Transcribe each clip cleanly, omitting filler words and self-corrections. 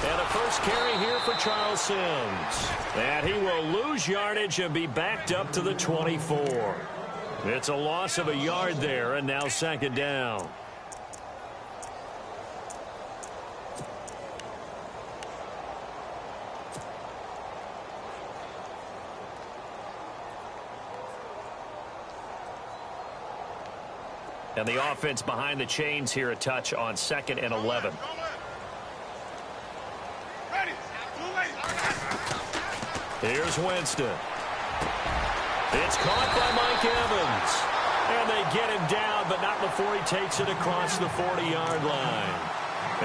And a first carry here for Charles Sims. And he will lose yardage and be backed up to the 24. It's a loss of a yard there, and now second down. And the offense behind the chains here, a touch on 2nd and 11. Here's Winston. It's caught by Mike Evans. And they get him down, but not before he takes it across the 40-yard line.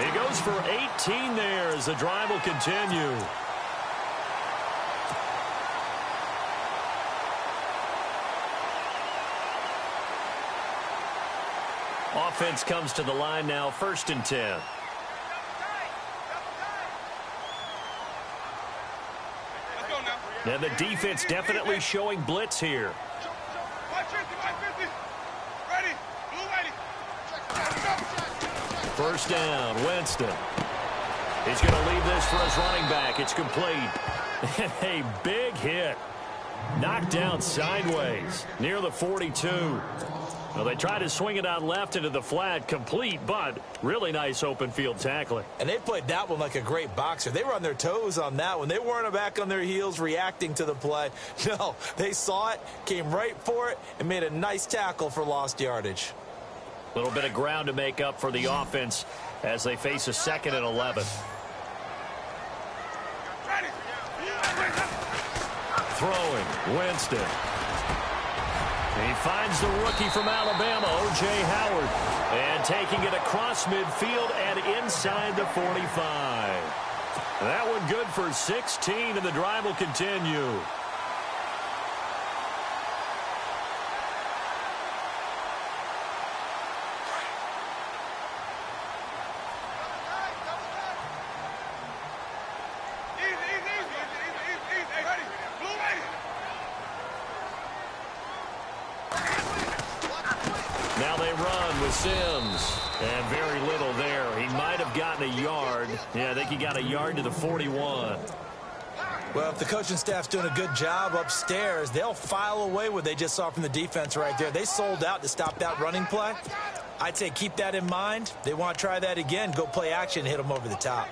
He goes for 18 there as the drive will continue. Offense comes to the line now, 1st and 10. And the defense definitely showing blitz here. First down, Winston. He's going to leave this for his running back. It's complete. And a big hit. Knocked down sideways near the 42. Well, they tried to swing it out left into the flat, complete, but really nice open field tackling. And they played that one like a great boxer. They were on their toes on that one. They weren't back on their heels reacting to the play. No, they saw it, came right for it, and made a nice tackle for lost yardage. A little bit of ground to make up for the offense as they face a 2nd and 11. Throwing, Winston. He finds the rookie from Alabama, O.J. Howard, and taking it across midfield and inside the 45. That one good for 16, and the drive will continue. Now they run with Sims. And very little there. He might have gotten a yard. Yeah, I think he got a yard to the 41. Well, if the coaching staff's doing a good job upstairs, they'll file away what they just saw from the defense right there. They sold out to stop that running play. I'd say keep that in mind. They want to try that again. Go play action, hit them over the top.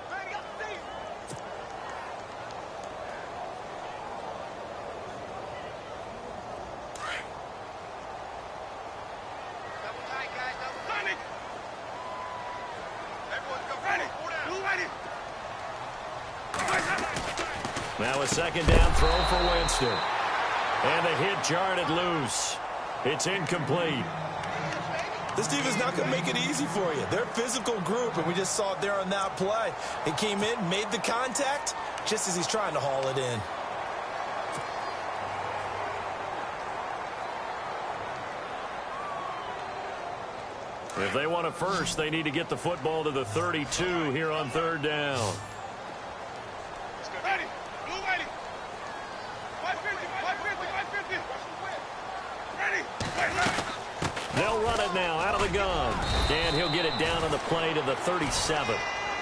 Now a second down throw for Winston. And the hit jarred loose. It's incomplete. This defense is not going to make it easy for you. They're a physical group, and we just saw it there on that play. He came in, made the contact, just as he's trying to haul it in. If they want a first, they need to get the football to the 32 here on 3rd down. They'll run it now out of the gun. And he'll get it down on the play to the 37.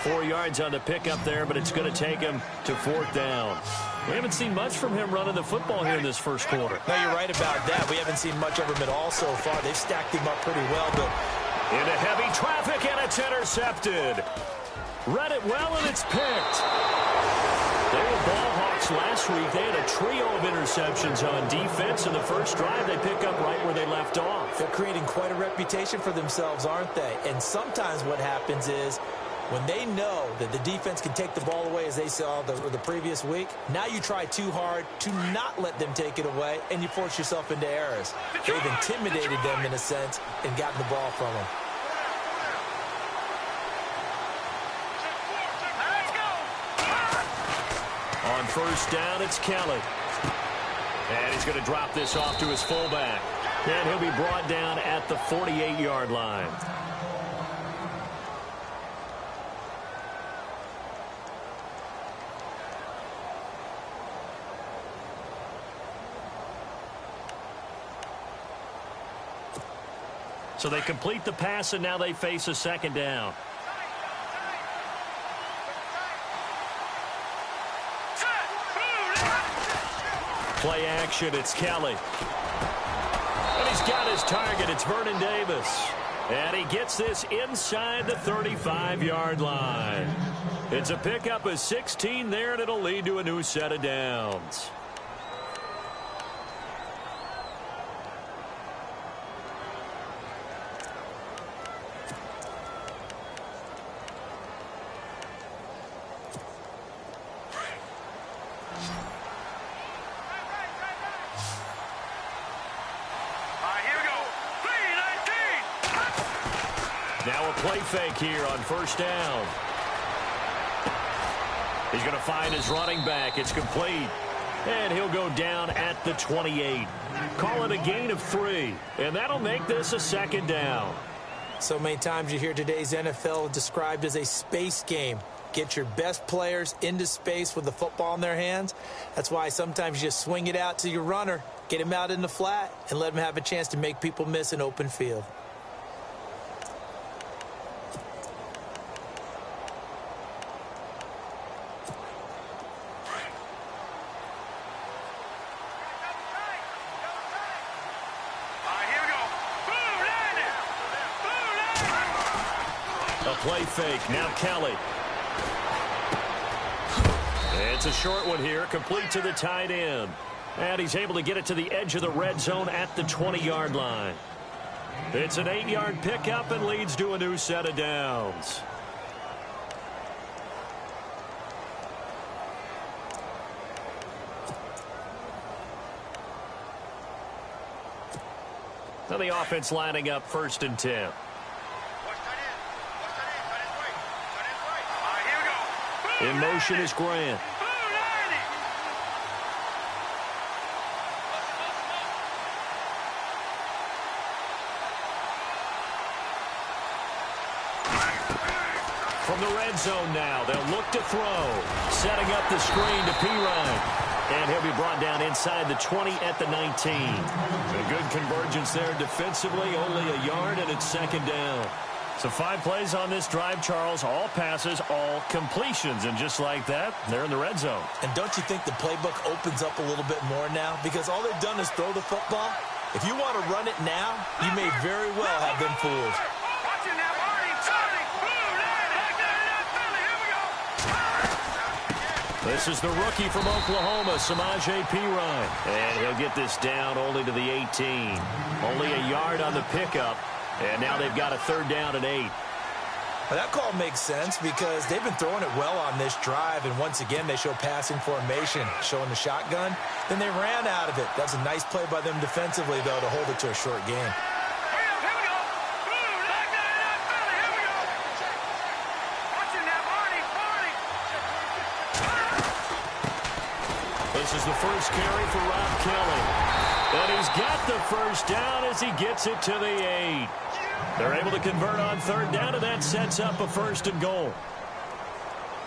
4 yards on the pickup there, but it's going to take him to 4th down. We haven't seen much from him running the football here in this first quarter. No, you're right about that. We haven't seen much of him at all so far. They've stacked him up pretty well, but into heavy traffic, and it's intercepted. Read it well, and it's picked. They were ball hawks last week. They had a trio of interceptions on defense. In the first drive, they pick up right where they left off. They're creating quite a reputation for themselves, aren't they? And sometimes what happens is when they know that the defense can take the ball away, as they saw the previous week, now you try too hard to not let them take it away, and you force yourself into errors. They've intimidated them in a sense and gotten the ball from them. On first down, it's Kelly. And he's going to drop this off to his fullback. And he'll be brought down at the 48-yard line. So they complete the pass, and now they face a second down. Play action, it's Kelly. And he's got his target, it's Vernon Davis. And he gets this inside the 35-yard line. It's a pickup of 16 there, and it'll lead to a new set of downs. Now a play fake here on first down. He's going to find his running back. It's complete. And he'll go down at the 28. Call it a gain of 3. And that'll make this a second down. So many times you hear today's NFL described as a space game. Get your best players into space with the football in their hands. That's why sometimes you just swing it out to your runner, get him out in the flat, and let him have a chance to make people miss an open field. Play fake. Now Kelly. It's a short one here, complete to the tight end. And he's able to get it to the edge of the red zone at the 20-yard line. It's an 8-yard pickup and leads to a new set of downs. Now the offense lining up 1st and 10. In motion is Grant. From the red zone now, they'll look to throw. Setting up the screen to Pirine. And he'll be brought down inside the 20 at the 19. A good convergence there defensively, only a yard, and it's second down. So 5 plays on this drive, Charles. All passes, all completions. And just like that, they're in the red zone. And don't you think the playbook opens up a little bit more now? Because all they've done is throw the football. If you want to run it now, you may very well have them fooled. This is the rookie from Oklahoma, Samaje Perine. And he'll get this down only to the 18. Only a yard on the pickup. And now they've got a 3rd down and 8. Well, that call makes sense because they've been throwing it well on this drive. And once again, they show passing formation, showing the shotgun. Then they ran out of it. That's a nice play by them defensively, though, to hold it to a short game. This is the first carry for Rob Kelly. And he's got the first down as he gets it to the 8. They're able to convert on 3rd down, and that sets up a 1st and goal.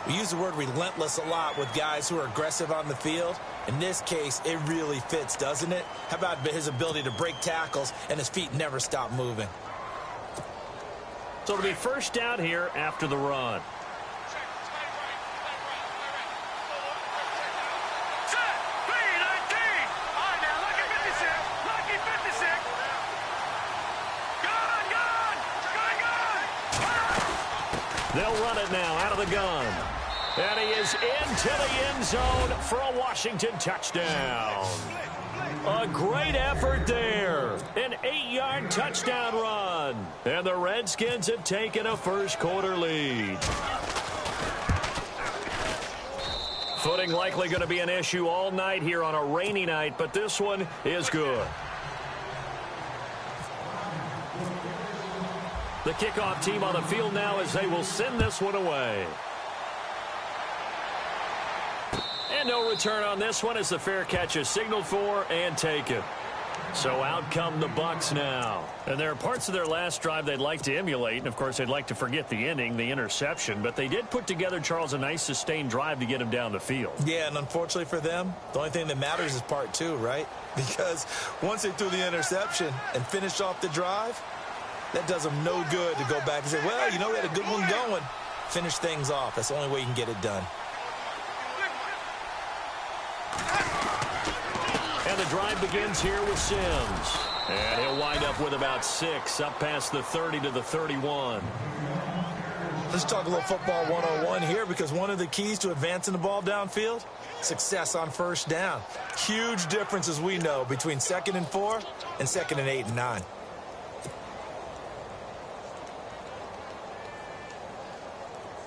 We use the word relentless a lot with guys who are aggressive on the field. In this case, it really fits, doesn't it? How about his ability to break tackles and his feet never stop moving? So it'll be 1st down here after the run. They'll run it now out of the gun. And he is into the end zone for a Washington touchdown. A great effort there. An 8-yard touchdown run. And the Redskins have taken a first-quarter lead. Footing likely going to be an issue all night here on a rainy night, but this one is good. The kickoff team on the field now as they will send this one away. And no return on this one as the fair catch is signaled for and taken. So out come the Bucs now. And there are parts of their last drive they'd like to emulate. And, of course, they'd like to forget the ending, the interception. But they did put together, Charles, a nice sustained drive to get him down the field. Yeah, and unfortunately for them, the only thing that matters is part 2, right? Because once they threw the interception and finished off the drive, that does them no good to go back and say, well, you know, we had a good one going. Finish things off. That's the only way you can get it done. drive begins here with Sims. And he'll wind up with about 6, up past the 30 to the 31. Let's talk a little football 101 here, because one of the keys to advancing the ball downfield, success on first down. Huge difference, as we know, between 2nd and 4 and 2nd and 8 and 9.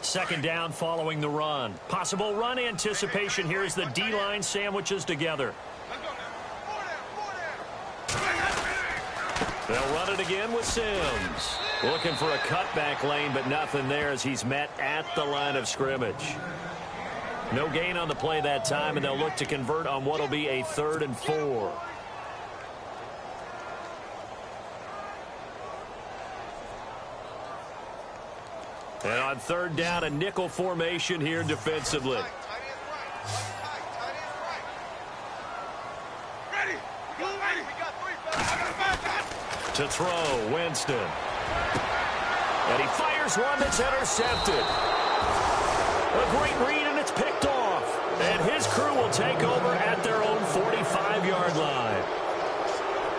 Second down following the run. Possible run anticipation here as the D-line sandwiches together. They'll run it again with Sims. Looking for a cutback lane, but nothing there as he's met at the line of scrimmage. No gain on the play that time, and they'll look to convert on what will be a 3rd and 4. And on 3rd down, a nickel formation here defensively. To throw, Winston. And he fires one that's intercepted. A great read, and it's picked off. And his crew will take over at their own 45-yard line.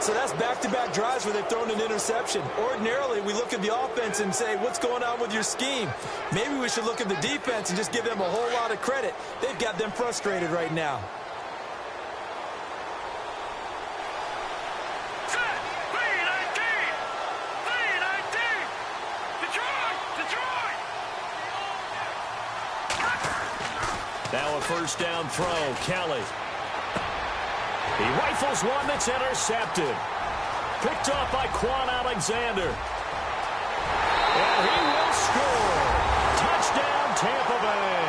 So that's back-to-back drives where they've thrown an interception. Ordinarily, we look at the offense and say, what's going on with your scheme? Maybe we should look at the defense and just give them a whole lot of credit. They've got them frustrated right now. Now a first down throw, Kelly. He rifles one that's intercepted. Picked off by Quan Alexander. And he will score. Touchdown, Tampa Bay.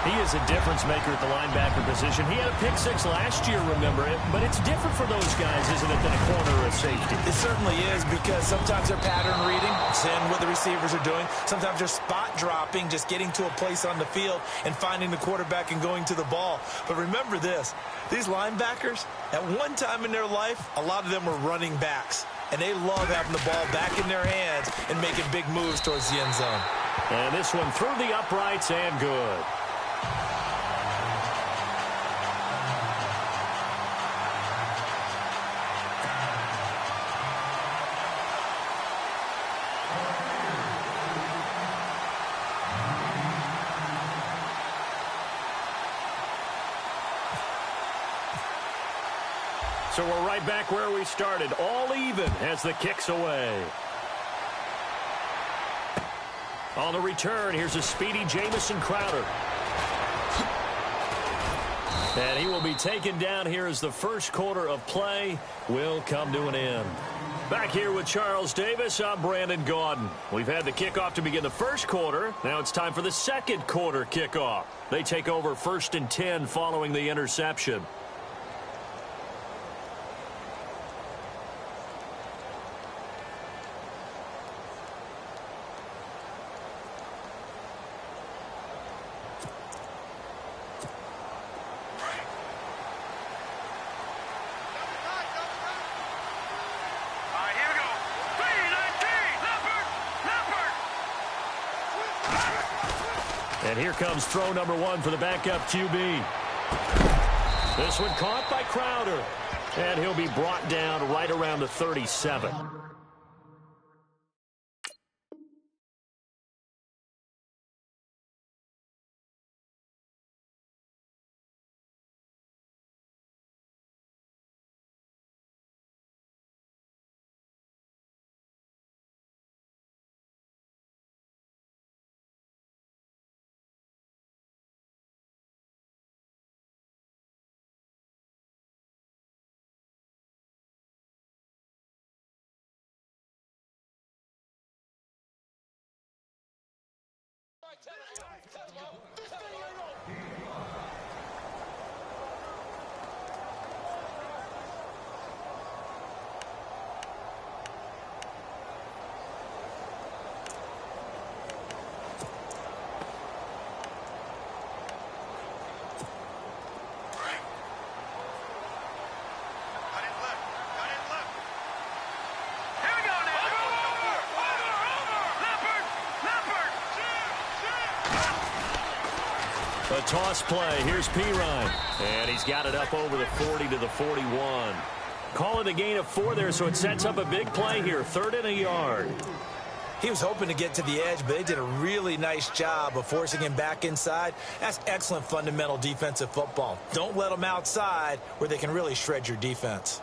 He is a difference maker at the linebacker position. He had a pick 6 last year, remember it. But it's different for those guys, isn't it, than a corner or a safety? It certainly is, because sometimes they're pattern reading, seeing what the receivers are doing. Sometimes they're spot dropping, just getting to a place on the field and finding the quarterback and going to the ball. But remember this, these linebackers, at one time in their life, a lot of them were running backs. And they love having the ball back in their hands and making big moves towards the end zone. And this one through the uprights and good. So we're right back where we started, all even as the kick's away. On the return, here's a speedy Jamison Crowder. And he will be taken down here as the first quarter of play will come to an end. Back here with Charles Davis, I'm Brandon Gaudin. We've had the kickoff to begin the first quarter. Now it's time for the second quarter kickoff. They take over 1st and 10 following the interception. And here comes throw number 1 for the backup QB. This one caught by Crowder. And he'll be brought down right around the 37. A toss play. Here's Pirine. And he's got it up over the 40 to the 41. Call it a gain of 4 there, so it sets up a big play here. 3rd and a yard. He was hoping to get to the edge, but they did a really nice job of forcing him back inside. That's excellent fundamental defensive football. Don't let them outside where they can really shred your defense.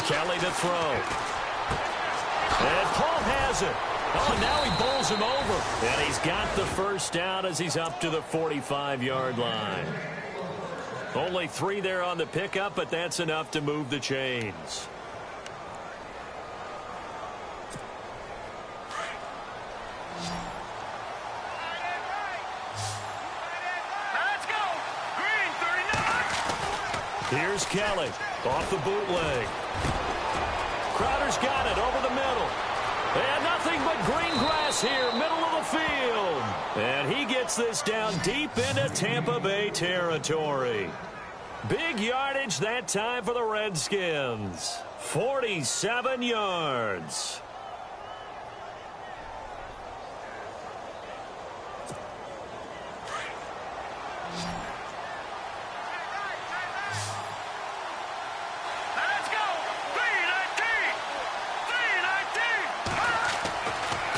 Kelly to throw. And Paul has it. Oh, now he bowls him over. And he's got the first down as he's up to the 45-yard line. Only 3 there on the pickup, but that's enough to move the chains. Here's Kelly off the bootleg. Crowder's got it over the middle. And nothing but green grass here, middle of the field. And he gets this down deep into Tampa Bay territory. Big yardage that time for the Redskins. 47 yards.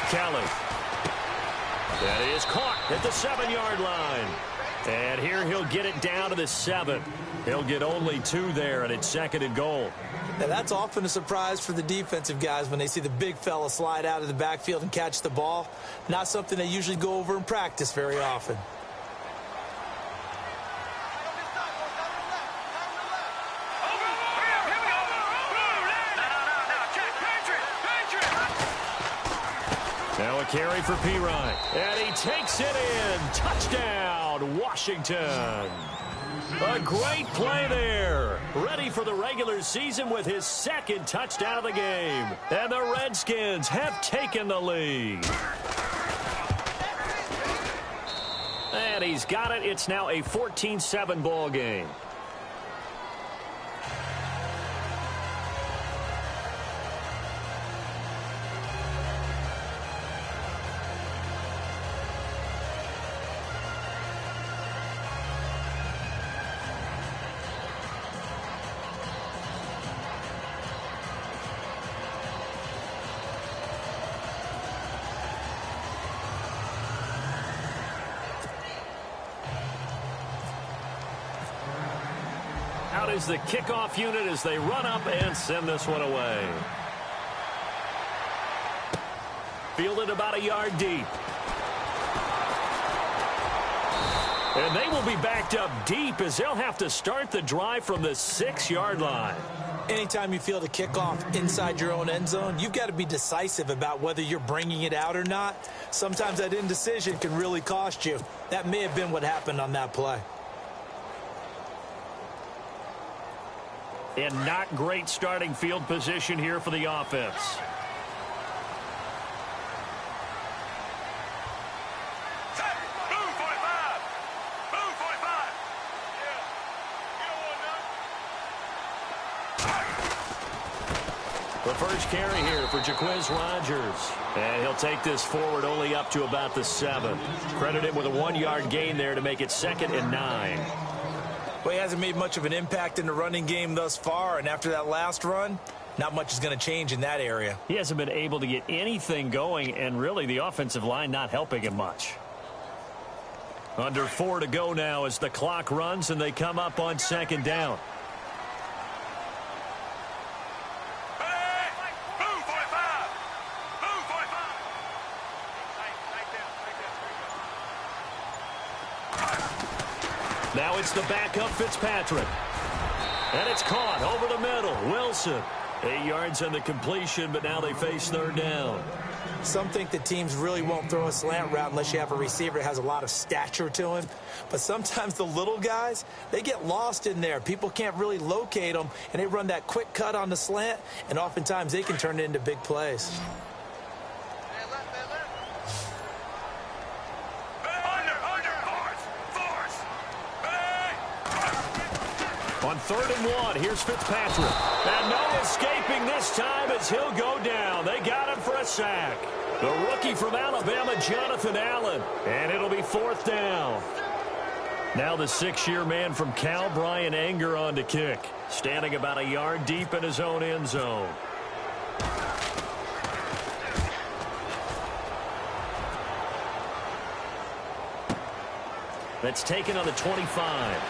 Kelly. That is caught at the 7-yard line. And here he'll get it down to the 7. He'll get only 2 there, and it's 2nd and goal. Now, that's often a surprise for the defensive guys when they see the big fella slide out of the backfield and catch the ball. Not something they usually go over in practice very often. Now a carry for Pirine. And he takes it in. Touchdown, Washington. A great play there. Ready for the regular season with his 2nd touchdown of the game. And the Redskins have taken the lead. And he's got it. It's now a 14-7 ball game. Out is the kickoff unit as they run up and send this one away. Fielded about a yard deep. And they will be backed up deep as they'll have to start the drive from the 6-yard line. Anytime you field a kickoff inside your own end zone, you've got to be decisive about whether you're bringing it out or not. Sometimes that indecision can really cost you. That may have been what happened on that play. And not great starting field position here for the offense. The first carry here for Jaquiz Rodgers. And he'll take this forward only up to about the 7. Credit him with a 1-yard gain there to make it 2nd and 9. Well, he hasn't made much of an impact in the running game thus far, and after that last run, not much is going to change in that area. He hasn't been able to get anything going, and really the offensive line not helping him much. Under 4 to go now as the clock runs, and they come up on 2nd down. Now it's the backup Fitzpatrick. And it's caught over the middle. Wilson. 8 yards on the completion, but now they face 3rd down. Some think that teams really won't throw a slant route unless you have a receiver that has a lot of stature to him. But sometimes the little guys, they get lost in there. People can't really locate them, and they run that quick cut on the slant, and oftentimes they can turn it into big plays. On 3rd and 1, here's Fitzpatrick. And no escaping this time as he'll go down. They got him for a sack. The rookie from Alabama, Jonathan Allen. And it'll be 4th down. Now the 6-year man from Cal, Brian Anger, on to kick. Standing about a yard deep in his own end zone. That's taken on the 25.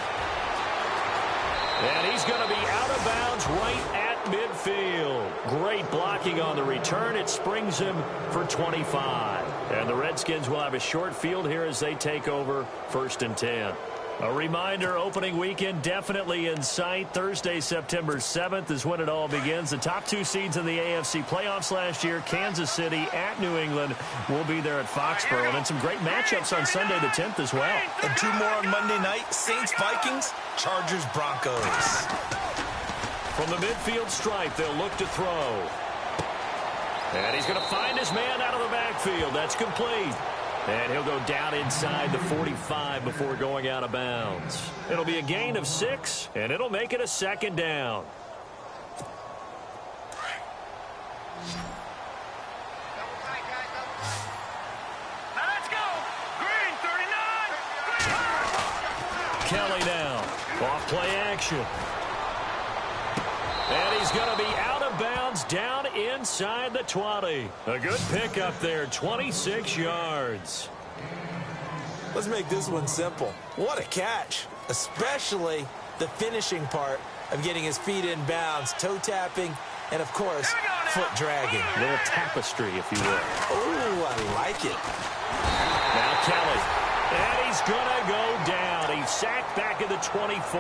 And he's going to be out of bounds right at midfield. Great blocking on the return. It springs him for 25. And the Redskins will have a short field here as they take over 1st and 10. A reminder, opening weekend definitely in sight. Thursday, September 7th is when it all begins. The top 2 seeds in the AFC playoffs last year, Kansas City at New England, will be there at Foxborough. And then some great matchups on Sunday the 10th as well. And 2 more on Monday night, Saints-Vikings, Chargers-Broncos. From the midfield stripe, they'll look to throw. And he's going to find his man out of the backfield. That's complete. And he'll go down inside the 45 before going out of bounds. It'll be a gain of 6, and it'll make it a 2nd down. Now let's go. Green, 39. Kelly now. Off play action. And he's going to be out of bounds down inside the 20. A good pickup there, 26 yards. Let's make this one simple. What a catch, especially the finishing part of getting his feet in bounds, toe tapping, and, of course, foot dragging. A little tapestry, if you will. Oh, I like it. Now Kelly. And he's going to go down. He's sacked back at the 24.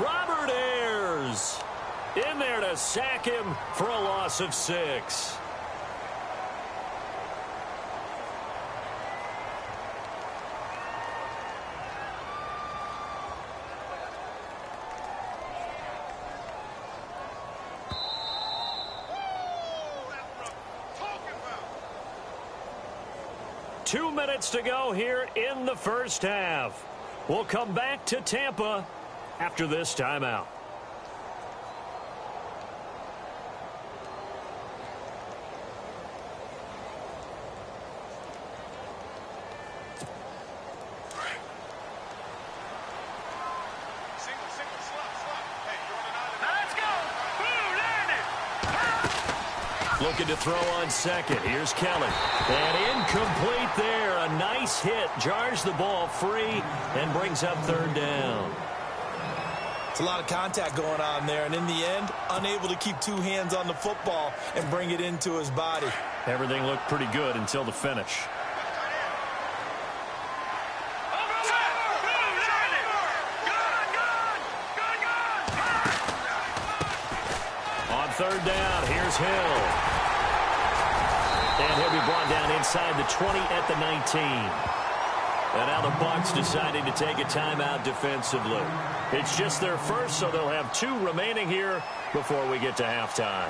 Robert Ayers in there to sack him for a loss of 6. Two minutes to go here in the first half. We'll come back to Tampa after this timeout. Looking to throw on 2nd. Here's Kelly. And incomplete there. A nice hit. Jars the ball free and brings up 3rd down. It's a lot of contact going on there. And in the end, unable to keep 2 hands on the football and bring it into his body. Everything looked pretty good until the finish. On 3rd down, here's Hill. And he'll be brought down inside the 20 at the 19. And now the Bucs deciding to take a timeout defensively. It's just their first, so they'll have 2 remaining here before we get to halftime.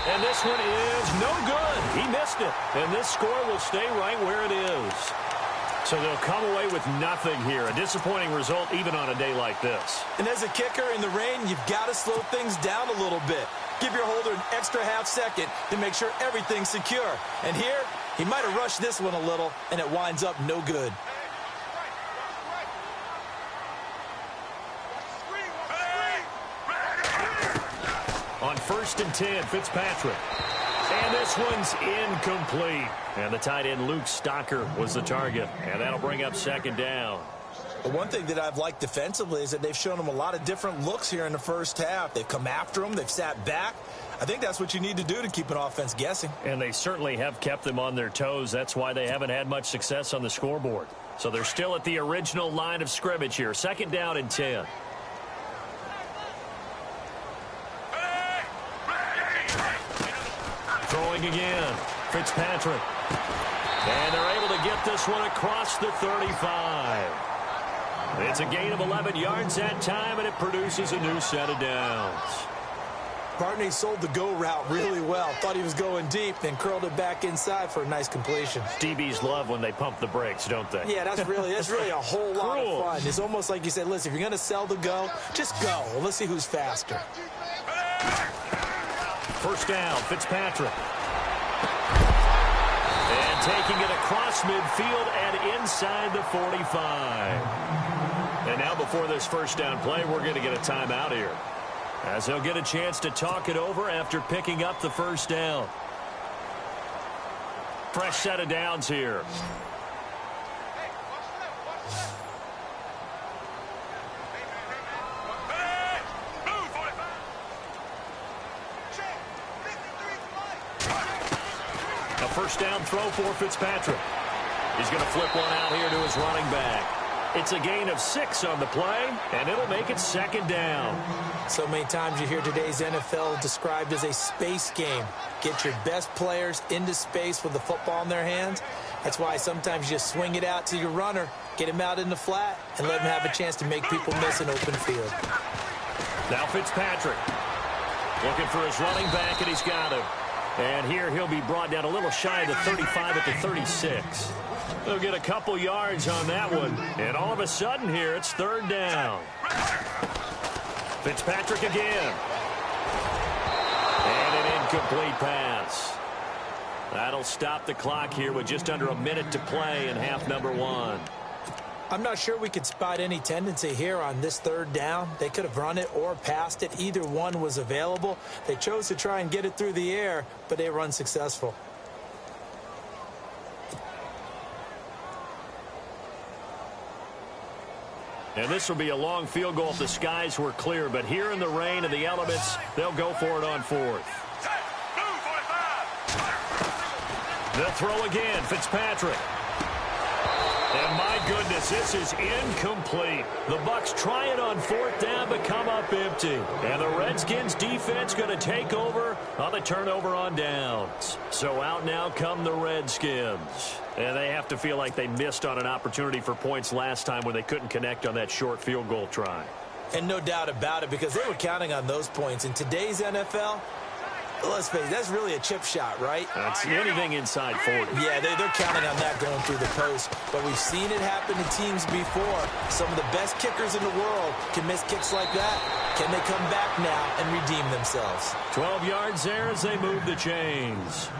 And this one is no good. He missed it. And this score will stay right where it is. So they'll come away with nothing here. A disappointing result even on a day like this. And as a kicker in the rain, you've got to slow things down a little bit. Give your holder an extra half second to make sure everything's secure. And here, he might have rushed this one a little, and it winds up no good. On 1st and 10, Fitzpatrick. And this one's incomplete. And the tight end, Luke Stocker, was the target. And that'll bring up 2nd down. The one thing that I've liked defensively is that they've shown them a lot of different looks here in the first half. They've come after them. They've sat back. I think that's what you need to do to keep an offense guessing. And they certainly have kept them on their toes. That's why they haven't had much success on the scoreboard. So they're still at the original line of scrimmage here. 2nd down and 10. Throwing again. Fitzpatrick. And they're able to get this one across the 35. It's a gain of 11 yards that time, and it produces a new set of downs. Barney sold the go route really well. Thought he was going deep, then curled it back inside for a nice completion. DBs love when they pump the brakes, don't they? Yeah, that's really a whole lot of fun. It's almost like you said, listen, if you're going to sell the go, just go. Well, let's see who's faster. First down, Fitzpatrick. And taking it across midfield and inside the 45. And now before this first down play, we're going to get a timeout here, as they'll get a chance to talk it over after picking up the first down. Fresh set of downs here. A first down throw for Fitzpatrick. He's going to flip one out here to his running back. It's a gain of 6 on the play, and it'll make it second down. So many times you hear today's NFL described as a space game. Get your best players into space with the football in their hands. That's why sometimes you just swing it out to your runner, get him out in the flat, and let him have a chance to make people miss an open field. Now Fitzpatrick looking for his running back, and he's got him. And here he'll be brought down a little shy of the 35 at the 36. They'll get a couple yards on that one. And all of a sudden here, it's third down. Fitzpatrick again. And an incomplete pass. That'll stop the clock here with just under a minute to play in half number 1. I'm not sure we could spot any tendency here on this third down. They could have run it or passed it. Either one was available. They chose to try and get it through the air, but they were unsuccessful. And this will be a long field goal if the skies were clear. But here in the rain and the elements, they'll go for it on 4th. They'll throw again. Fitzpatrick. And my goodness, this is incomplete. The Bucs try it on 4th down, but come up empty. And the Redskins defense going to take over on the turnover on downs. So out now come the Redskins. And they have to feel like they missed on an opportunity for points last time when they couldn't connect on that short field goal try. And no doubt about it, because they were counting on those points. In today's NFL, let's face it, that's really a chip shot, right? That's anything inside 40. Yeah, they're counting on that going through the post. But we've seen it happen to teams before. Some of the best kickers in the world can miss kicks like that. Can they come back now and redeem themselves? 12 yards there as they move the chains.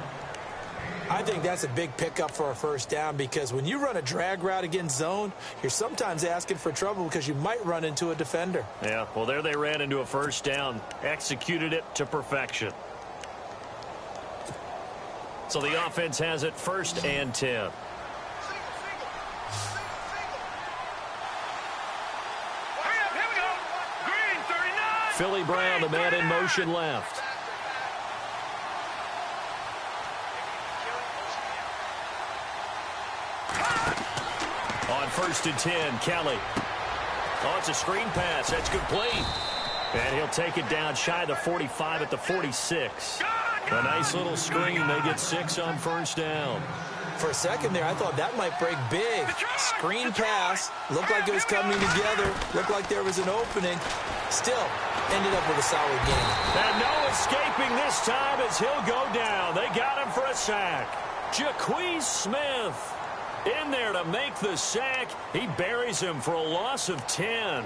I think that's a big pickup for a first down, because when you run a drag route against zone, you're sometimes asking for trouble because you might run into a defender. Yeah, well, there they ran into a first down, executed it to perfection. So the offense has it 1st and 10. Philly Brown, the man in motion left. On 1st and 10, Kelly. Oh, it's a screen pass. That's complete. And he'll take it down shy of the 45 at the 46. A nice little screen. They get 6 on 1st down. For a second there, I thought that might break big. Screen pass. Looked like it was coming together. Looked like there was an opening. Still, ended up with a solid game. And no escaping this time as he'll go down. They got him for a sack. Jaquez Smith in there to make the sack. He buries him for a loss of 10.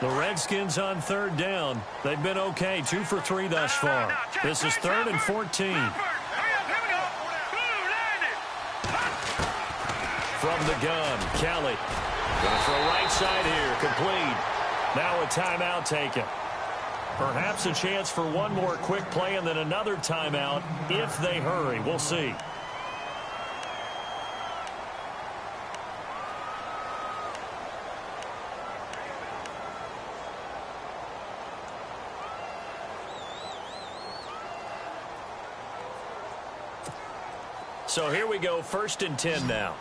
The Redskins on 3rd down. They've been okay, 2 for 3 thus far. This is 3rd and 14. From the gun, Kelly. Going to throw right side here, complete. Now a timeout taken. Perhaps a chance for one more quick play and then another timeout if they hurry. We'll see. So here we go, 1st and 10 now.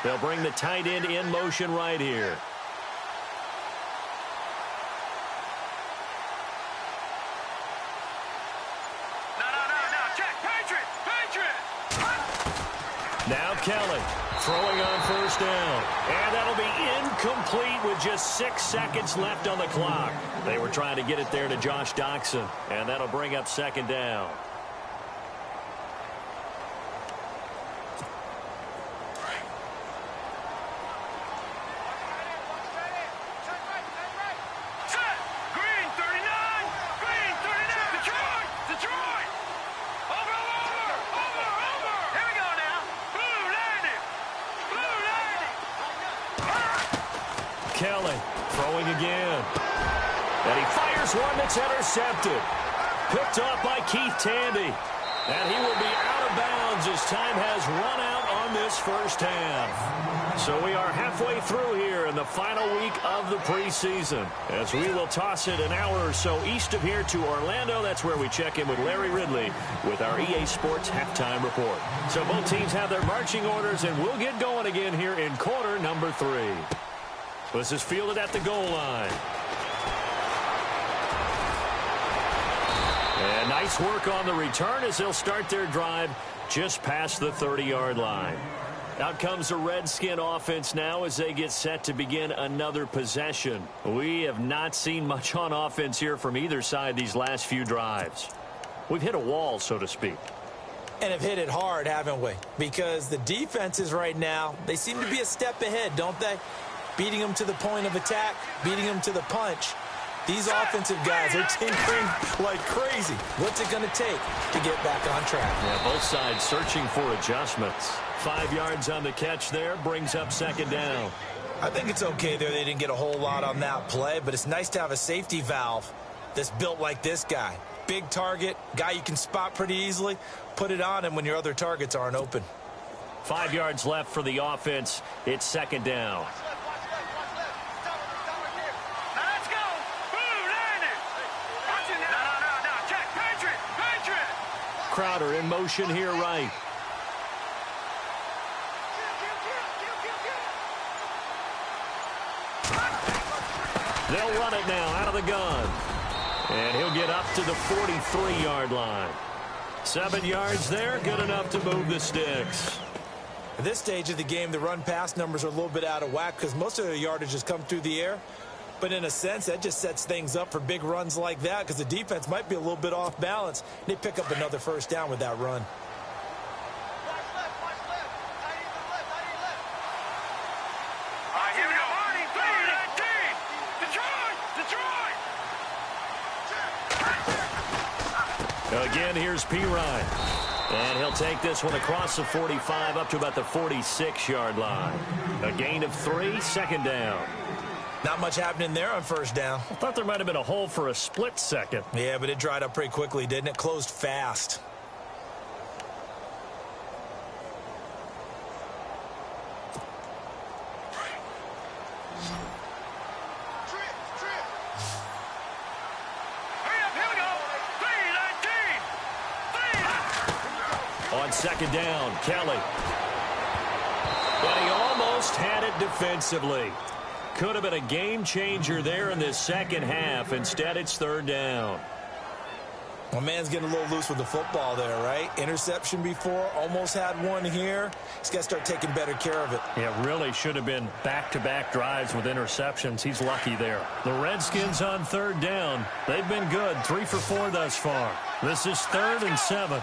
They'll bring the tight end in motion right here. Now Kelly throwing on first down. And that'll be incomplete with just 6 seconds left on the clock. They were trying to get it there to Josh Doxson. And that'll bring up second down. Kelly throwing again. And he fires one that's intercepted. Picked up by Keith Tandy. And he will be out of bounds as time has run out on this first half. So we are halfway through here in the final week of the preseason, as we will toss it an hour or so east of here to Orlando. That's where we check in with Larry Ridley with our EA Sports halftime report. So both teams have their marching orders, and we'll get going again here in quarter number 3. This is fielded at the goal line. And nice work on the return as they'll start their drive just past the 30-yard line. Out comes the Redskin offense now as they get set to begin another possession. We have not seen much on offense here from either side these last few drives. We've hit a wall, so to speak. And have hit it hard, haven't we? Because the defenses right now, they seem to be a step ahead, don't they? Beating them to the point of attack, beating them to the punch. These offensive guys are tinkering like crazy. What's it going to take to get back on track? Yeah, both sides searching for adjustments. 5 yards on the catch there, brings up second down. I think it's okay there. They didn't get a whole lot on that play, but it's nice to have a safety valve that's built like this guy. Big target, guy you can spot pretty easily. Put it on him when your other targets aren't open. 5 yards left for the offense. It's second down. Crowder in motion here right. They'll run it now out of the gun. And he'll get up to the 43-yard line. 7 yards there, good enough to move the sticks. At this stage of the game, the run-pass numbers are a little bit out of whack because most of their yardage has come through the air. But in a sense, that just sets things up for big runs like that because the defense might be a little bit off balance. They pick up another first down with that run. Again, here's P-Ryan. And he'll take this one across the 45 up to about the 46-yard line. A gain of 3, second down. Not much happening there on first down. I thought there might have been a hole for a split second. Yeah, but it dried up pretty quickly, didn't it? Closed fast. On second down, Kelly. But he almost had it defensively. Could have been a game changer there in this second half. Instead, it's third down. My man's getting a little loose with the football there, right? Interception before, almost had one here. He's got to start taking better care of it. Yeah, really should have been back-to-back drives with interceptions. He's lucky there. The Redskins on third down. They've been good, 3 for 4 thus far. This is 3rd and 7.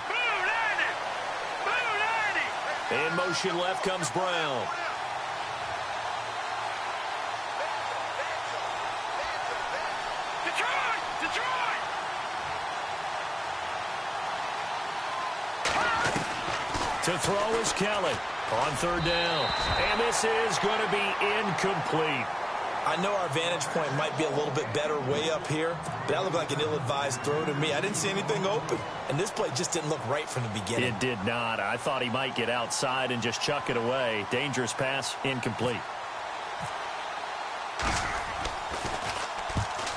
In motion left comes Brown. To throw is Kelly on third down. And this is going to be incomplete. I know our vantage point might be a little bit better way up here, but that looked like an ill-advised throw to me. I didn't see anything open, and this play just didn't look right from the beginning. It did not. I thought he might get outside and just chuck it away. Dangerous pass, incomplete.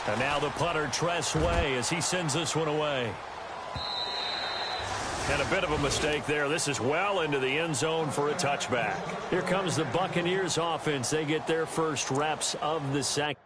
And now the punter, Tress Way, as he sends this one away. And a bit of a mistake there. This is well into the end zone for a touchback. Here comes the Buccaneers offense. They get their first reps of the second.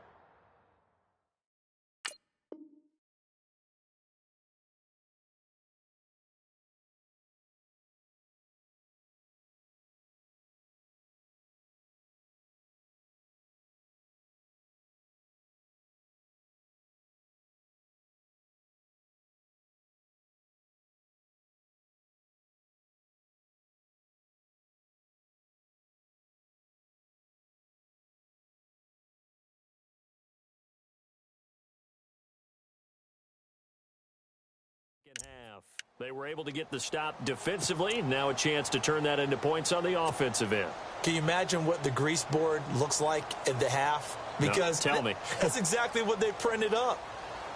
Half. They were able to get the stop defensively. Now a chance to turn that into points on the offensive end. Can you imagine what the grease board looks like at the half? Because no, tell me. That's exactly what they printed up.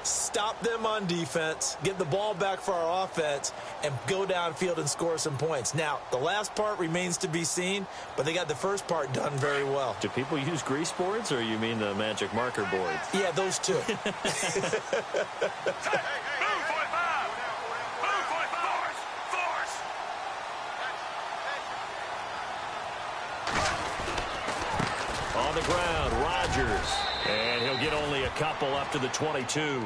Stop them on defense, get the ball back for our offense, and go downfield and score some points. Now, the last part remains to be seen, but they got the first part done very well. Do people use grease boards, or you mean the magic marker boards? Yeah, those two. On the ground, Rodgers. And he'll get only a couple up to the 22.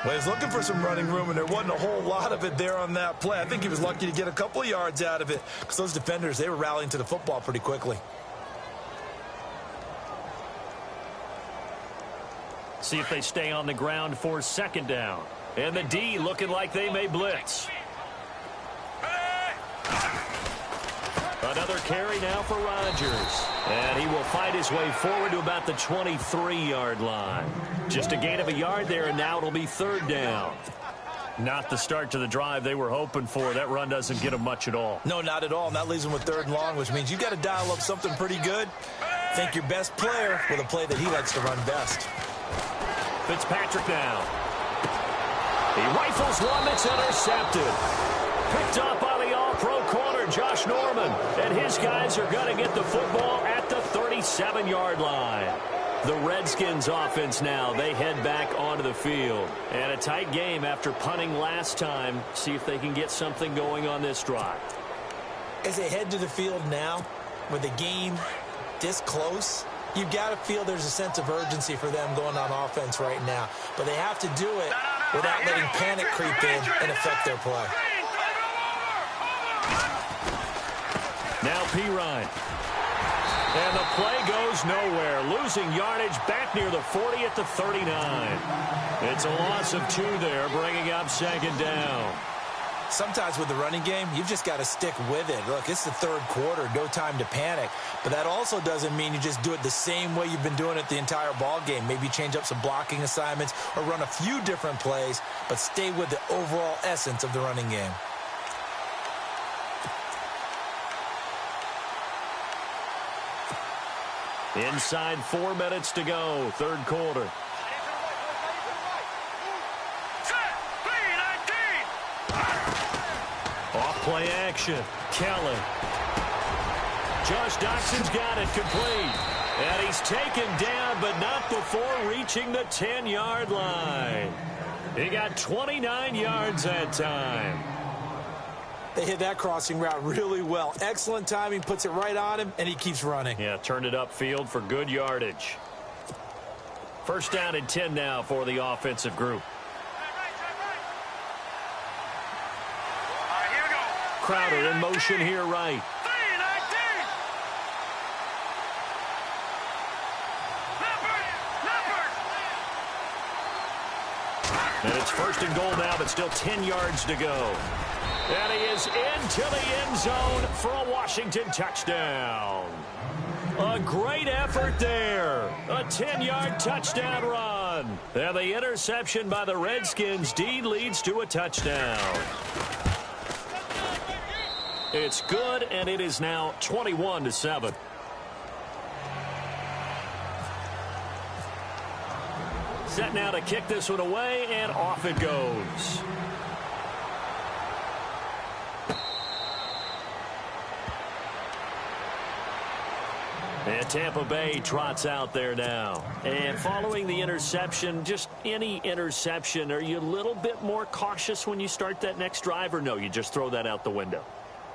Well, he's looking for some running room, and there wasn't a whole lot of it there on that play. I think he was lucky to get a couple of yards out of it because those defenders, they were rallying to the football pretty quickly. See if they stay on the ground for second down. And the D looking like they may blitz. Another carry now for Rodgers. And he will fight his way forward to about the 23-yard line. Just a gain of a yard there, and now it'll be third down. Not the start to the drive they were hoping for. That run doesn't get them much at all. No, not at all. And that leaves them with third and long, which means you've got to dial up something pretty good. Think your best player with a play that he likes to run best. Fitzpatrick now. He rifles one that's intercepted. Picked up by the all-pro corner, Josh Norman. And his guys are going to get the football at the 37-yard line. The Redskins offense now, they head back onto the field. And a tight game after punting last time. See if they can get something going on this drive. As they head to the field now, with the game this close, you've got to feel there's a sense of urgency for them going on offense right now. But they have to do it without letting panic creep in and affect their play. Now Pirine. And the play goes nowhere. Losing yardage back near the 40 at the 39. It's a loss of 2 there, bringing up second down. Sometimes with the running game, you've just got to stick with it. Look, it's the third quarter, no time to panic. But that also doesn't mean you just do it the same way you've been doing it the entire ball game. Maybe change up some blocking assignments or run a few different plays, but stay with the overall essence of the running game. Inside 4 minutes to go, third quarter. Off play action. Kelly. Josh Doxson's got it complete. And he's taken down, but not before reaching the 10-yard line. He got 29 yards that time. They hit that crossing route really well. Excellent timing, puts it right on him, and he keeps running. Yeah, turned it upfield for good yardage. First down and 10 now for the offensive group. Crowder in motion here right. And it's first and goal now, but still 10 yards to go. And he is into the end zone for a Washington touchdown. A great effort there. A 10-yard touchdown run. And the interception by the Redskins. D leads to a touchdown. It's good, and it is now 21-7. Set now to kick this one away, and off it goes. And Tampa Bay trots out there now. And following the interception, just any interception, are you a little bit more cautious when you start that next drive, or no, you just throw that out the window?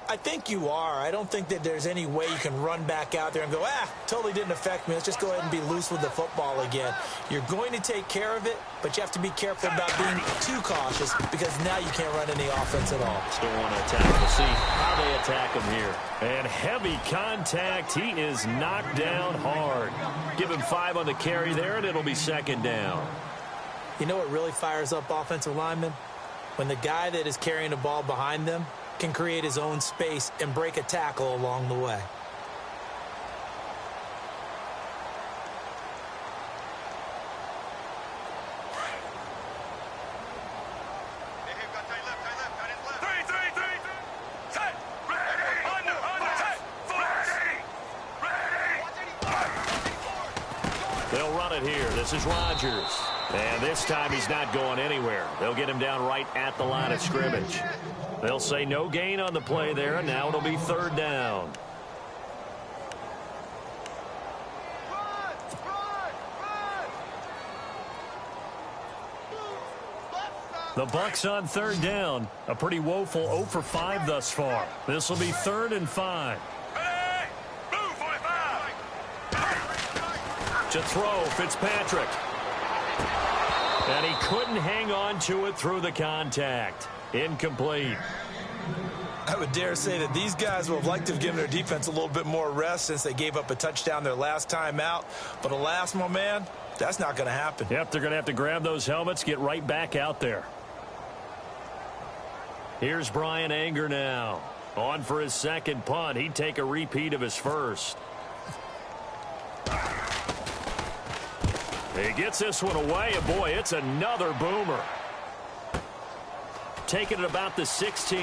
I think you are. I don't think that there's any way you can run back out there and go, totally didn't affect me. Let's just go ahead and be loose with the football again. You're going to take care of it, but you have to be careful about being too cautious because now you can't run any offense at all. Still want to attack. We'll see how they attack him here. And heavy contact. He is knocked down hard. Give him 5 on the carry there, and it'll be second down. You know what really fires up offensive linemen? When the guy that is carrying the ball behind them can create his own space and break a tackle along the way. They'll run it here. This is Rodgers. And this time he's not going anywhere. They'll get him down right at the line of scrimmage. They'll say no gain on the play there, and now it'll be third down. The Bucs on third down. A pretty woeful 0 for 5 thus far. This will be 3rd and 5. To throw, Fitzpatrick. And he couldn't hang on to it through the contact. Incomplete. I would dare say that these guys would have liked to have given their defense a little bit more rest since they gave up a touchdown their last time out. But alas, my man, that's not going to happen. Yep, they're going to have to grab those helmets, get right back out there. Here's Brian Anger now. On for his second punt. He'd take a repeat of his first. He gets this one away, and boy, it's another boomer. Taking it about the 16.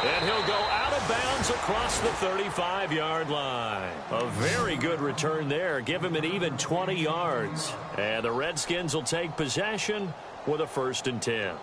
And he'll go out of bounds across the 35-yard line. A very good return there. Give him an even 20 yards. And the Redskins will take possession with a 1st and 10.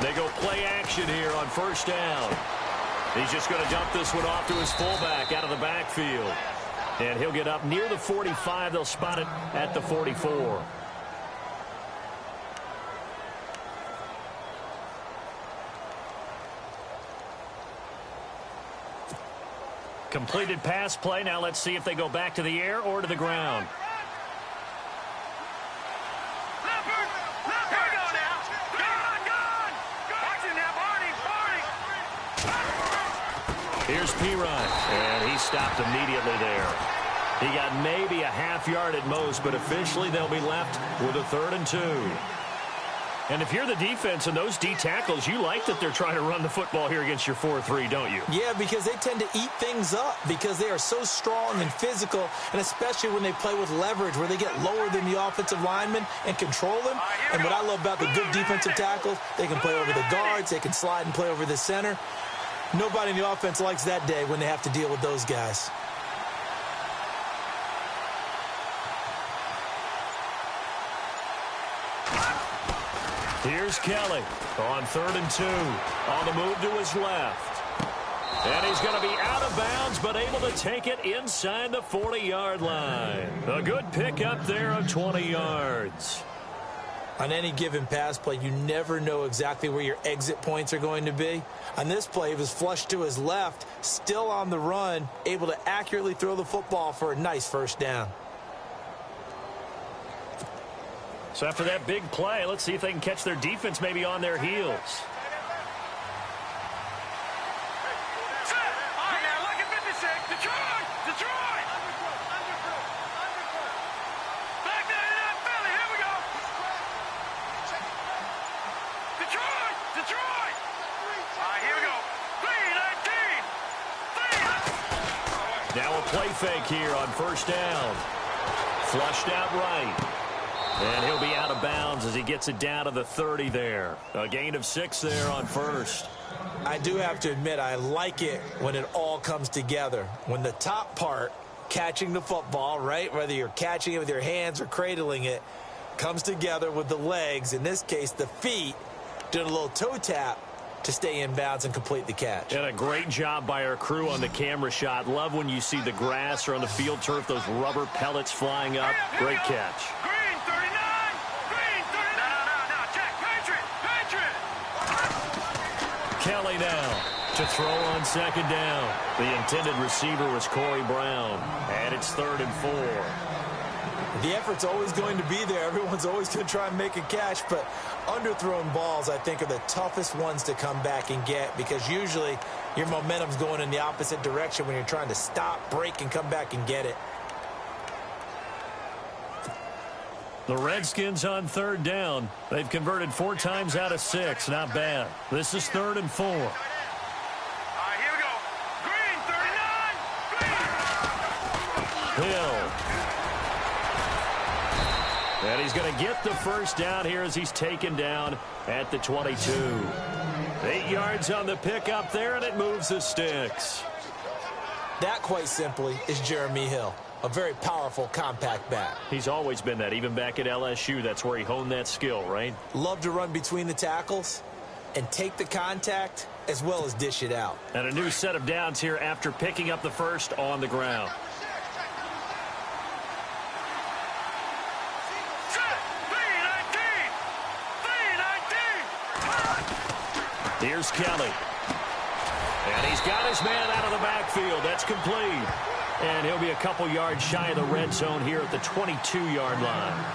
They go play action here on 1st down. He's just going to dump this one off to his fullback out of the backfield. And he'll get up near the 45. They'll spot it at the 44. Completed pass play. Now let's see if they go back to the air or to the ground. Here's Pirine, and he stopped immediately there. He got maybe a half yard at most, but officially they'll be left with a 3rd and 2. And if you're the defense and those D tackles, you like that they're trying to run the football here against your 4-3, don't you? Yeah, because they tend to eat things up because they are so strong and physical, and especially when they play with leverage where they get lower than the offensive linemen and control them. And what I love about the good defensive tackles, they can play over the guards, they can slide and play over the center. Nobody in the offense likes that day when they have to deal with those guys. Here's Kelly on 3rd and 2. On the move to his left. And he's going to be out of bounds, but able to take it inside the 40-yard line. A good pickup there of 20 yards. On any given pass play, you never know exactly where your exit points are going to be. On this play, he was flushed to his left, still on the run, able to accurately throw the football for a nice 1st down. So after that big play, let's see if they can catch their defense maybe on their heels. Now a play fake here on 1st down. Flushed out right. And he'll be out of bounds as he gets it down to the 30 there. A gain of 6 there on first. I do have to admit, I like it when it all comes together. When the top part, catching the football, right, whether you're catching it with your hands or cradling it, comes together with the legs, in this case the feet, doing a little toe tap to stay in bounds and complete the catch. And a great job by our crew on the camera shot. Love when you see the grass or on the field turf, those rubber pellets flying up. Great catch. Green 39. Green 39. No, check. Patriot. Kelly now to throw on second down. The intended receiver was Corey Brown. And it's 3rd and 4. The effort's always going to be there. Everyone's always going to try and make a catch, but underthrown balls, I think, are the toughest ones to come back and get because usually your momentum's going in the opposite direction when you're trying to stop, break, and come back and get it. The Redskins on 3rd down. They've converted 4 times out of 6. Not bad. This is 3rd and 4. All right, here we go. Green 39. Green. Hill. And he's going to get the first down here as he's taken down at the 22. 8 yards on the pickup there, and it moves the sticks. That, quite simply, is Jeremy Hill. A very powerful, compact back. He's always been that. Even back at LSU, that's where he honed that skill, right? Love to run between the tackles and take the contact as well as dish it out. And a new set of downs here after picking up the first on the ground. Here's Kelly. And he's got his man out of the backfield. That's complete. And he'll be a couple yards shy of the red zone here at the 22-yard line.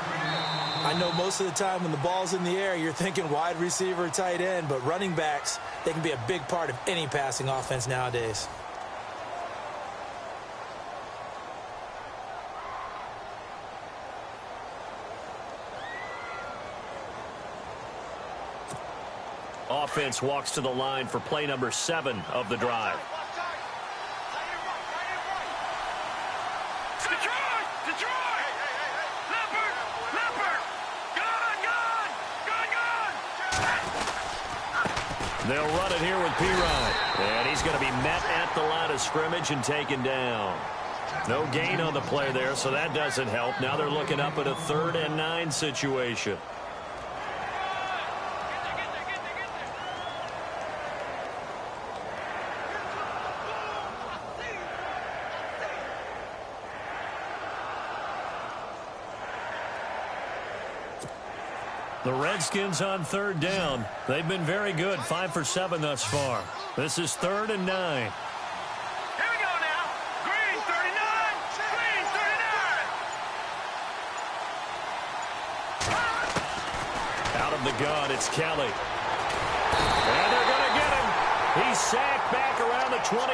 I know most of the time when the ball's in the air, you're thinking wide receiver or tight end, but running backs, they can be a big part of any passing offense nowadays. Offense walks to the line for play number 7 of the drive. Detroit! Leopard! Gun! They'll run it here with P-Rod. And he's going to be met at the line of scrimmage and taken down. No gain on the play there, so that doesn't help. Now they're looking up at a 3rd and 9 situation. The Redskins on 3rd down. They've been very good, 5 for 7 thus far. This is 3rd and 9. Here we go now. Green 39. Green 39. Out of the gun, it's Kelly. And they're going to get him. He's sacked back around the 28.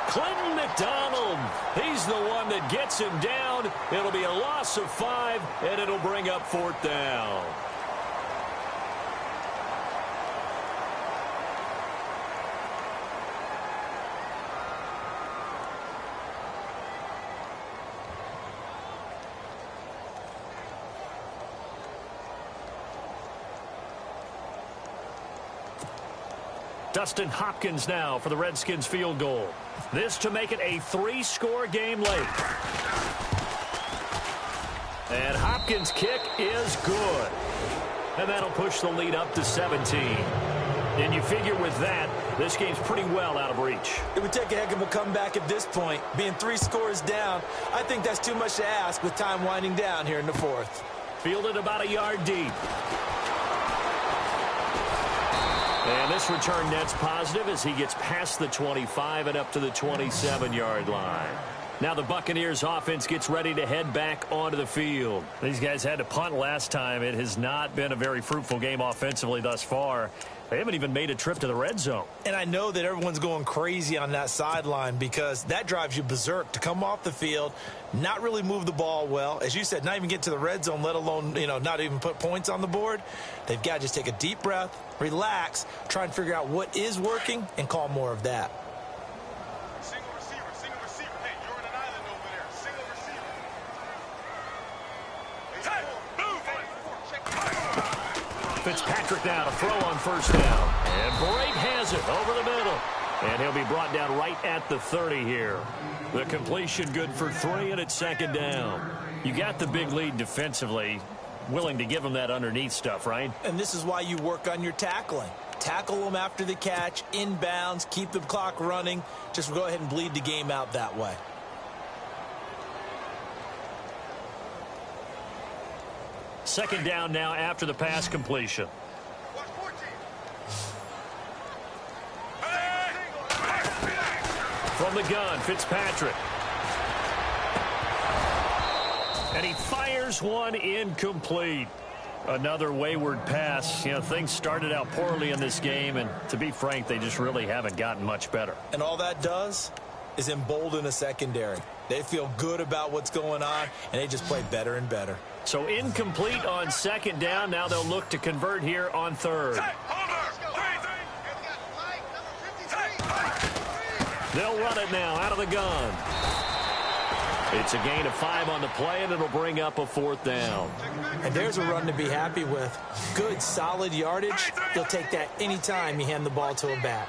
Clinton McDonald. He's the one that gets him down. It'll be a loss of 5, and it'll bring up 4th down. Dustin Hopkins now for the Redskins field goal. This to make it a 3-score game late. And Hopkins' kick is good. And that'll push the lead up to 17. And you figure with that, this game's pretty well out of reach. It would take a heck of a comeback at this point. Being 3 scores down, I think that's too much to ask with time winding down here in the 4th. Fielded about a yard deep. And this return net's positive as he gets past the 25 and up to the 27-yard line. Now the Buccaneers offense gets ready to head back onto the field. These guys had to punt last time. It has not been a very fruitful game offensively thus far. They haven't even made a trip to the red zone. And I know that everyone's going crazy on that sideline because that drives you berserk to come off the field, not really move the ball well. As you said, not even get to the red zone, let alone, not even put points on the board. They've got to just take a deep breath, relax, try and figure out what is working, and call more of that. Single receiver. Hey, you're in an island over there. Single receiver. Hey, move. Fitzpatrick now to throw on first down. And Brate has it over the middle. And he'll be brought down right at the 30 here. The completion good for 3, and it's second down. You got the big lead defensively. Willing to give them that underneath stuff, right? And this is why you work on your tackling. Tackle them after the catch, inbounds, keep the clock running. Just go ahead and bleed the game out that way. Second down now after the pass completion. From the gun, Fitzpatrick. And he fires one incomplete. Another wayward pass. You know, things started out poorly in this game, and to be frank, they just really haven't gotten much better. And all that does is embolden a secondary. They feel good about what's going on, and they just play better and better. So incomplete on second down. Now they'll look to convert here on third. They'll run it now out of the gun. It's a gain of 5 on the play, and it'll bring up a fourth down. And there's a run to be happy with. Good, solid yardage. They'll take that anytime you hand the ball to a back.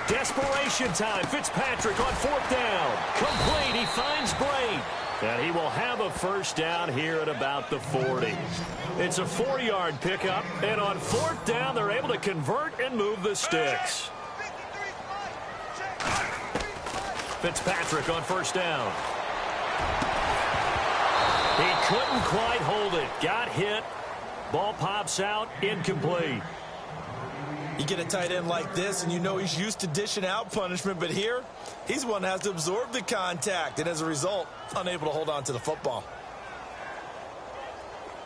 Desperation time. Fitzpatrick on fourth down. Complete. He finds Brate. And he will have a first down here at about the 40. It's a 4-yard pickup. And on fourth down, they're able to convert and move the sticks. Fitzpatrick on first down. He couldn't quite hold it. Got hit. Ball pops out. Incomplete. You get a tight end like this, and you know he's used to dishing out punishment, but here, he's one that has to absorb the contact, and as a result, unable to hold on to the football.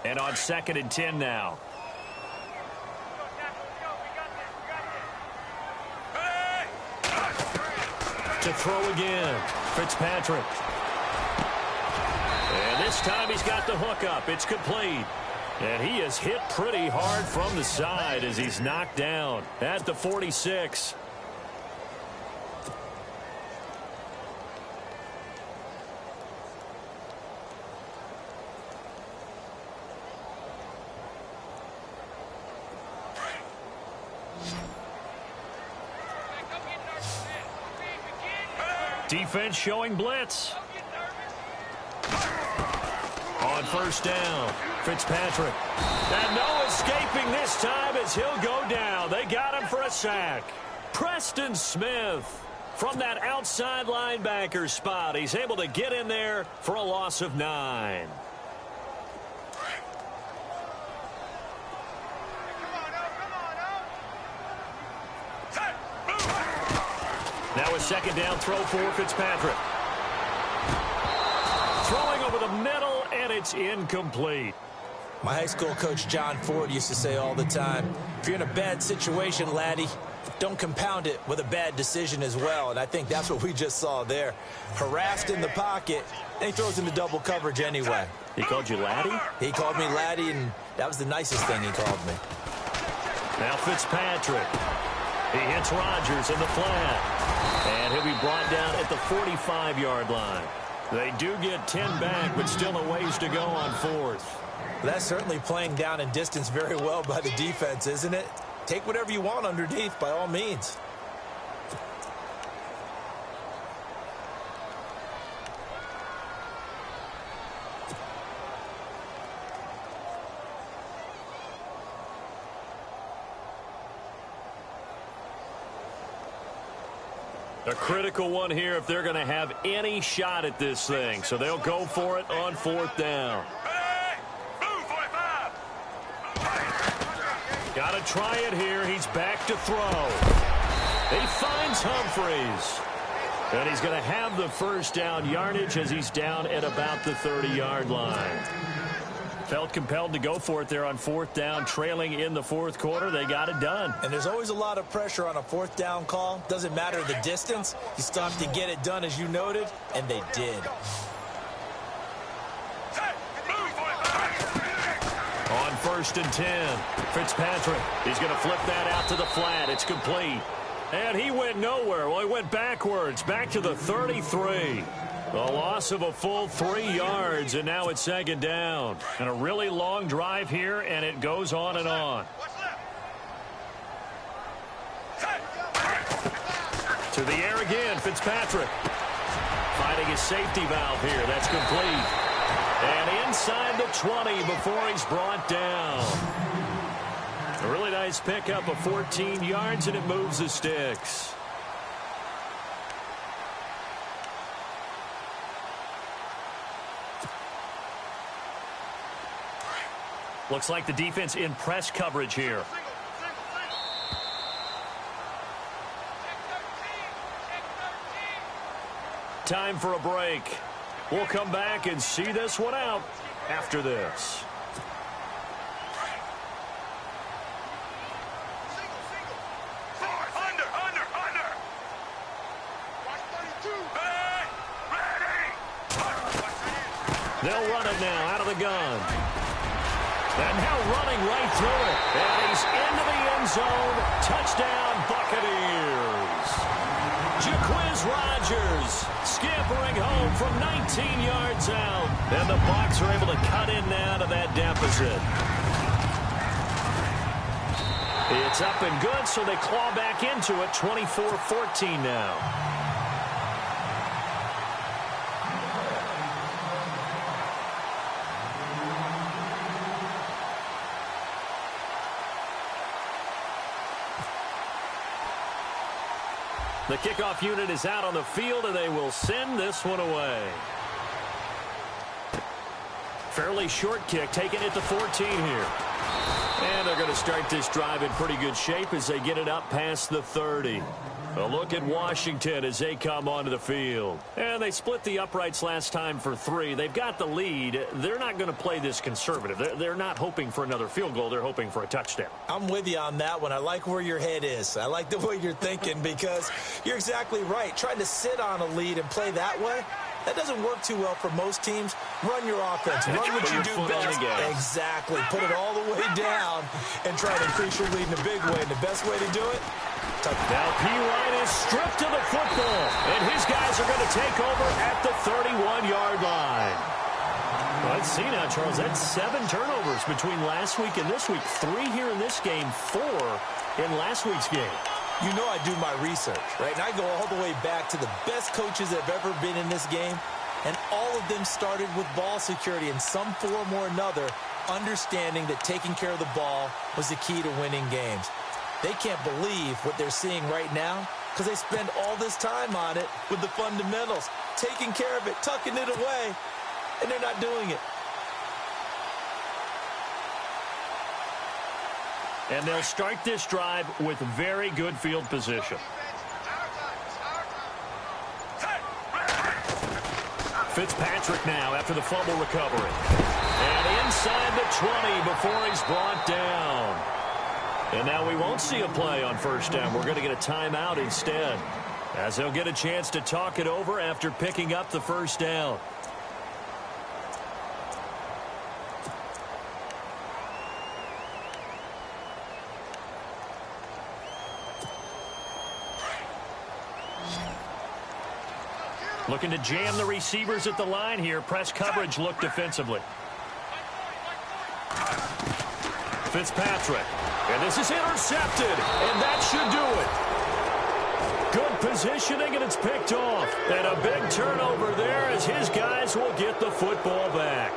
And on 2nd and 10 now. To throw again, Fitzpatrick. And this time he's got the hook up. It's complete. And he is hit pretty hard from the side as he's knocked down at the 46. Defense showing blitz. On first down, Fitzpatrick. And no escaping this time as he'll go down. They got him for a sack. Preston Smith from that outside linebacker spot. He's able to get in there for a loss of 9. Now a second down throw for Fitzpatrick. Throwing over the middle, and it's incomplete. My high school coach, John Ford, used to say all the time, if you're in a bad situation, laddie, don't compound it with a bad decision as well. And I think that's what we just saw there. Harassed in the pocket, and he throws into double coverage anyway. He called you laddie? He called me laddie, and that was the nicest thing he called me. Now Fitzpatrick. He hits Rodgers in the flat. And he'll be brought down at the 45-yard line. They do get 10 back, but still a ways to go on fourth. That's certainly playing down in distance very well by the defense, isn't it? Take whatever you want underneath, by all means. A critical one here if they're going to have any shot at this thing. So they'll go for it on fourth down. Got to try it here. He's back to throw. He finds Humphreys. And he's going to have the first down yardage as he's down at about the 30-yard line. Felt compelled to go for it there on fourth down, trailing in the fourth quarter. They got it done. And there's always a lot of pressure on a fourth down call. Doesn't matter the distance. You still have to get it done, as you noted, and they did. On 1st and 10, Fitzpatrick. He's going to flip that out to the flat. It's complete. And he went nowhere. Well, he went backwards, back to the 33. A loss of a full 3 yards, and now it's second down. And a really long drive here, and it goes on and on. To the air again, Fitzpatrick. Finding his safety valve here. That's complete. And inside the 20 before he's brought down. A really nice pickup of 14 yards, and it moves the sticks. Looks like the defense in press coverage here. Time for a break. We'll come back and see this one out after this. They'll run it now out of the gun. And now running right through it. And he's into the end zone. Touchdown, Buccaneers. Jaquiz Rodgers scampering home from 19 yards out. And the Bucs are able to cut in now to that deficit. It's up and good, so they claw back into it. 24-14 now. The kickoff unit is out on the field, and they will send this one away. Fairly short kick, taking it to 14 here. And they're going to start this drive in pretty good shape as they get it up past the 30. A look at Washington as they come onto the field. And they split the uprights last time for 3. They've got the lead. They're not going to play this conservative. They're not hoping for another field goal. They're hoping for a touchdown. I'm with you on that one. I like where your head is. I like the way you're thinking because you're exactly right. Trying to sit on a lead and play that way, that doesn't work too well for most teams. Run your offense. Run what you do best. Exactly. Put it all the way down and try to increase your lead in a big way. And the best way to do it, now P-Line is stripped to the football, and his guys are going to take over at the 31-yard line. Let's see now, Charles. That's 7 turnovers between last week and this week. 3 here in this game, 4 in last week's game. You know I do my research, right? And I go all the way back to the best coaches that have ever been in this game, and all of them started with ball security in some form or another, understanding that taking care of the ball was the key to winning games. They can't believe what they're seeing right now because they spend all this time on it with the fundamentals, taking care of it, tucking it away, and they're not doing it. And they'll start this drive with very good field position. Fitzpatrick now after the fumble recovery. And inside the 20 before he's brought down. And now we won't see a play on first down. We're going to get a timeout instead, as they'll get a chance to talk it over after picking up the first down. Looking to jam the receivers at the line here. Press coverage look defensively. Fitzpatrick. And this is intercepted, and that should do it. Good positioning, and it's picked off. And a big turnover there as his guys will get the football back.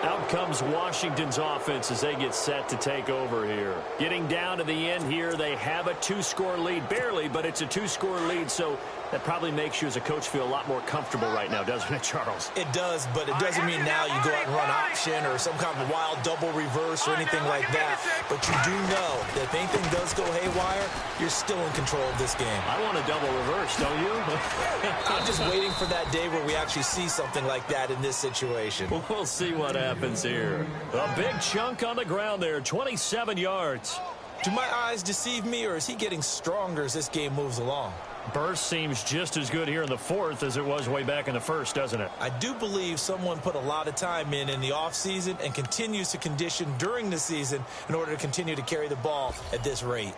Out comes Washington's offense as they get set to take over here. Getting down to the end here, they have a 2-score lead. Barely, but it's a 2-score lead, so that probably makes you as a coach feel a lot more comfortable right now, doesn't it, Charles? It does, but it doesn't mean now you go out and run option or some kind of wild double reverse or anything like that. But you do know that if anything does go haywire, you're still in control of this game. I want a double reverse, don't you? I'm just waiting for that day where we actually see something like that in this situation. We'll see what happens here. A big chunk on the ground there, 27 yards. Do my eyes deceive me, or is he getting stronger as this game moves along? Burst seems just as good here in the fourth as it was way back in the first, doesn't it? I do believe someone put a lot of time in the offseason and continues to condition during the season in order to continue to carry the ball at this rate.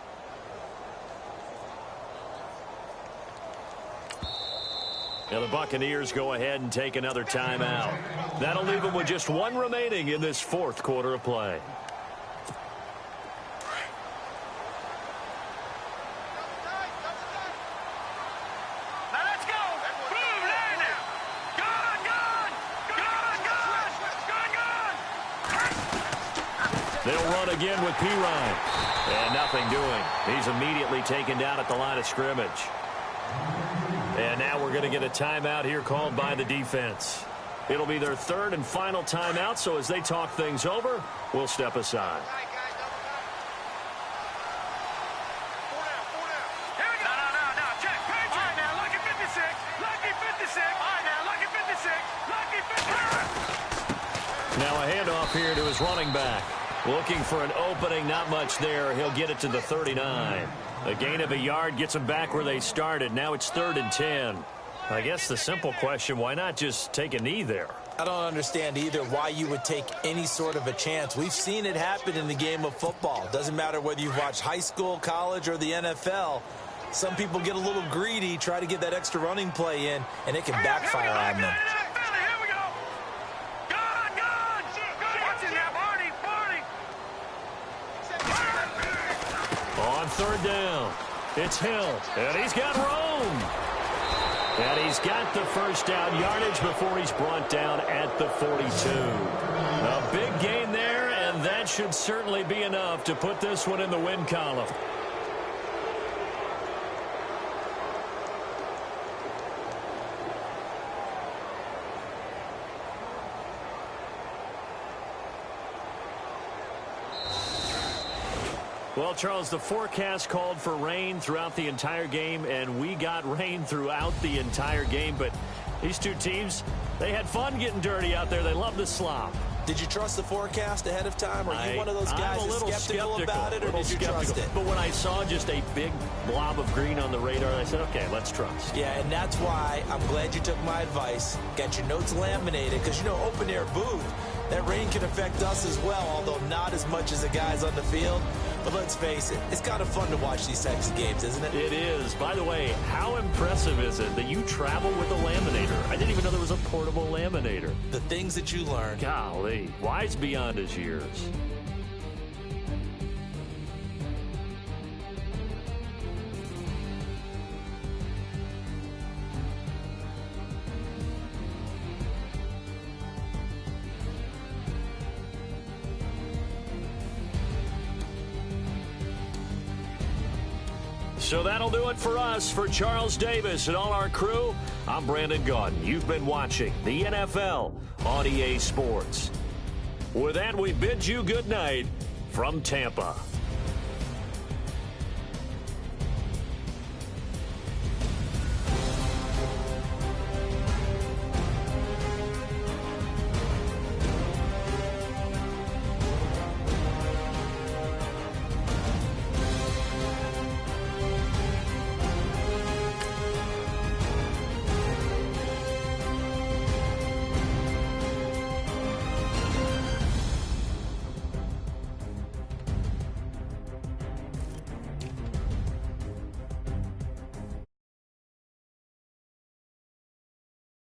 And the Buccaneers go ahead and take another timeout. That'll leave them with just one remaining in this fourth quarter of play. Now let's go. Boom, there now. Gone. They'll run again with Pirine. And nothing doing. He's immediately taken down at the line of scrimmage. And now we're going to get a timeout here called by the defense. It'll be their third and final timeout, so as they talk things over, we'll step aside. No, check. Patriot. All right, now, lucky 56. Lucky 56. All right, now, lucky 56. Lucky 56. Now a handoff here to his running back. Looking for an opening, not much there. He'll get it to the 39. A gain of a yard gets them back where they started. Now it's 3rd and 10. I guess the simple question, why not just take a knee there? I don't understand either why you would take any sort of a chance. We've seen it happen in the game of football. Doesn't matter whether you've watched high school, college, or the NFL. Some people get a little greedy, try to get that extra running play in, and it can backfire on them. Here we go. Gone. What's in that, Barney? On 3rd down, it's Hill, and he's got room. And he's got the first down yardage before he's brought down at the 42. A big gain there, and that should certainly be enough to put this one in the win column. Well, Charles, the forecast called for rain throughout the entire game, and we got rain throughout the entire game. But these two teams, they had fun getting dirty out there. They love the slop. Did you trust the forecast ahead of time? Are you one of those guys I'm a little skeptical about it, or did you trust it? But when I saw just a big blob of green on the radar, I said, okay, let's trust. Yeah, and that's why I'm glad you took my advice. Got your notes laminated, because, you know, open-air booth, that rain can affect us as well, although not as much as the guys on the field. But let's face it, it's kind of fun to watch these types of games, isn't it? It is. By the way, how impressive is it that you travel with a laminator? I didn't even know there was a portable laminator. The things that you learn. Golly, wise beyond his years. So that'll do it for us. For Charles Davis and all our crew, I'm Brandon Gaudin. You've been watching the NFL on EA Sports. With that, we bid you good night from Tampa.